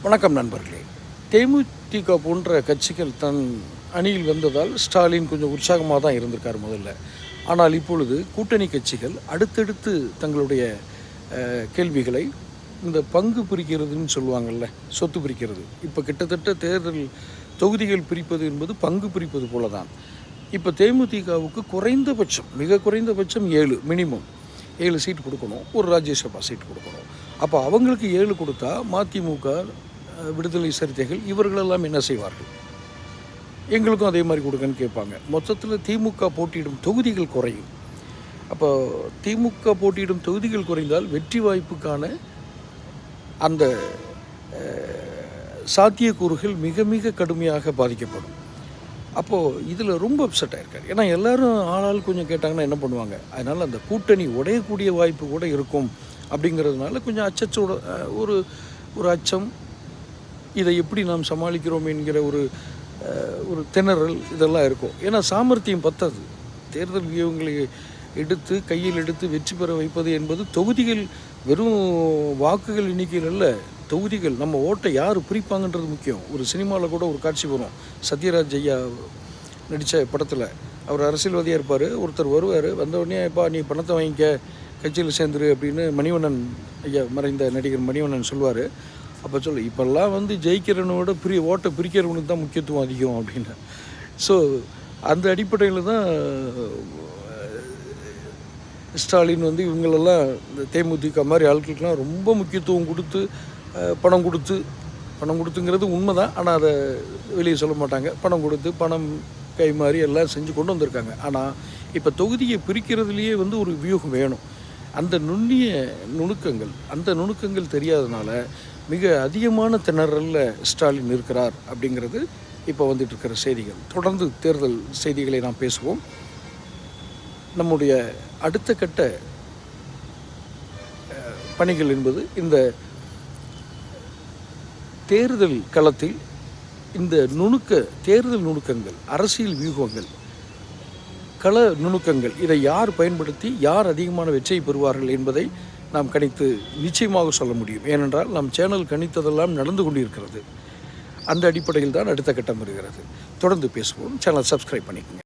வணக்கம் நண்பர்களே. தேமுதிக போன்ற கட்சிகள் தன் அணியில் வந்ததால் ஸ்டாலின் கொஞ்சம் உற்சாகமாக தான் இருந்திருக்கார் முதல்ல. ஆனால் இப்பொழுது கூட்டணி கட்சிகள் அடுத்தடுத்து தங்களுடைய கேள்விகளை இந்த பங்கு பிரிக்கிறதுன்னு சொல்லுவாங்கள்ல, சொத்து பிரிக்கிறது. இப்போ கிட்டத்தட்ட தேர்தல் தொகுதிகள் பிரிப்பது என்பது பங்கு பிரிப்பது போல தான். இப்போ தேமுதிகவுக்கு குறைந்தபட்சம், மிக குறைந்தபட்சம் 7 மினிமம் 7 சீட் கொடுக்கணும், ஒரு ராஜ்யசபா சீட் கொடுக்கணும். அப்போ அவங்களுக்கு 7 கொடுத்தா மதிமுக, விடுதலை சிறுத்தைகள் இவர்களெல்லாம் என்ன செய்வார்கள்? எங்களுக்கும் அதே மாதிரி கொடுங்கன்னு கேட்பாங்க. மொத்தத்தில் திமுக போட்டியிடும் தொகுதிகள் குறையும். அப்போ திமுக போட்டியிடும் தொகுதிகள் குறைந்தால் வெற்றி வாய்ப்புக்கான அந்த சாத்தியக்கூறுகள் மிக மிக கடுமையாக பாதிக்கப்படும். அப்போது இதில் ரொம்ப அப்செட் ஆகிருக்காரு. ஏன்னா எல்லோரும் ஆளால் கொஞ்சம் கேட்டாங்கன்னா என்ன பண்ணுவாங்க? அதனால் அந்த கூட்டணி உடையக்கூடிய வாய்ப்பு கூட இருக்கும். அப்படிங்கிறதுனால கொஞ்சம் அச்சத்தோட ஒரு அச்சம், இதை எப்படி நாம் சமாளிக்கிறோம் என்கிற ஒரு திணறல் இதெல்லாம் இருக்கும். ஏன்னா சாமர்த்தியம் பத்தாது. தேர்தல் வியூகங்களை கையில் எடுத்து வெற்றி பெற வைப்பது என்பது தொகுதிகள், வெறும் வாக்குகள் எண்ணிக்கையில் அல்ல, தொகுதிகள். நம்ம ஓட்டை யார் பிரிப்பாங்கன்றது முக்கியம். ஒரு சினிமாவில் கூட ஒரு காட்சி வரும், சத்யராஜ் ஐயா நடித்த படத்தில். அவர் அரசியல்வாதியாக இருப்பார். ஒருத்தர் வருவார், வந்தவுடனே எப்பா நீ பணத்தை வாங்கிக்க, கட்சியில் சேர்ந்துரு அப்படின்னு மணிவண்ணன் ஐயா, மறைந்த நடிகர் மணிவண்ணன் சொல்லுவார். அப்போ இப்போல்லாம் ஜெயிக்கிறவனோட ஓட்டை பிரிக்கிறவனுக்கு தான் முக்கியத்துவம் அதிகம் அப்படின்னு. ஸோ அந்த அடிப்படையில் தான் ஸ்டாலின் இவங்களெல்லாம் இந்த தேமுதிக மாதிரி ஆட்களுக்கெல்லாம் ரொம்ப முக்கியத்துவம் கொடுத்து பணம் கொடுத்துங்கிறது உண்மை தான். ஆனால் அதை வெளியே சொல்ல மாட்டாங்க. பணம் கை மாறி எல்லாம் செஞ்சு கொண்டு வந்திருக்காங்க. ஆனால் இப்போ தொகுதியை பிரிக்கிறதுலேயே ஒரு வியூகம் வேணும். அந்த நுணுக்கங்கள் தெரியாதனால மிக அதிகமான திணறலில் ஸ்டாலின் இருக்கிறார் அப்படிங்கிறது இப்போ வந்துட்டுருக்கிற செய்திகள். தொடர்ந்து தேர்தல் செய்திகளை நாம் பேசுவோம். நம்முடைய அடுத்த கட்ட பணிகள் என்பது இந்த தேர்தல் களத்தில் இந்த தேர்தல் நுணுக்கங்கள், அரசியல் வியூகங்கள், கள நுணுக்கங்கள், இதை யார் பயன்படுத்தி யார் அதிகமான வெற்றியை பெறுவார்கள் என்பதை நாம் கணித்து நிச்சயமாக சொல்ல முடியும். ஏனென்றால் நம் சேனல் கணித்ததெல்லாம் நடந்து கொண்டிருக்கிறது. அந்த அடிப்படையில் தான் அடுத்த கட்டம் வருகிறது. தொடர்ந்து பேசுவோம். சேனல் சப்ஸ்கிரைப் பண்ணிக்கோங்க.